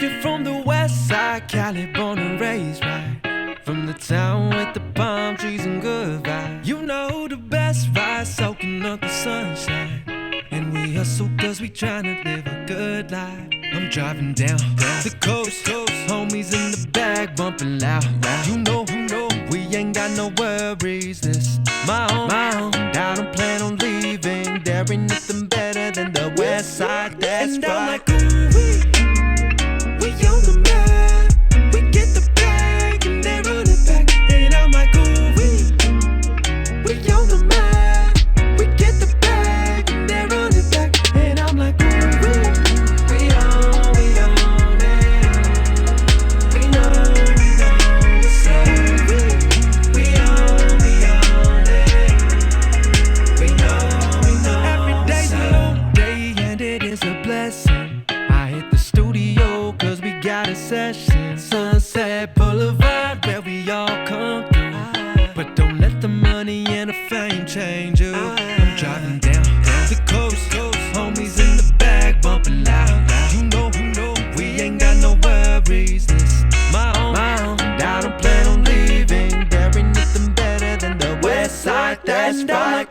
If you're from the west side, Cali, born and raised, right? From the town with the palm trees and good vibes. You know the best ride, soaking up the sunshine. And we hustle cause we tryna live a good life. I'm driving down the coast, homies in the back bumping loud. You know, we ain't got no worries. This my own. I don't plan on leaving. There ain't nothing better than the west side. That's and right. I'm like, ooh, we on the map. We get the bag and they run it back. And I'm like, ooh, we on the map. We get the bag and they run it back. And I'm like, ooh, we on it. We know what's up. We on it. We know. Every day's a new day and it is a blessing. I hit the studio cause we got a session. Sunset Boulevard where we all come through. But don't let the money and the fame change you. I'm driving down the coast, homies in the back bumping loud. You know, we ain't got no worries. This my own. I don't plan on leaving. There ain't nothing better than the west side. That's right.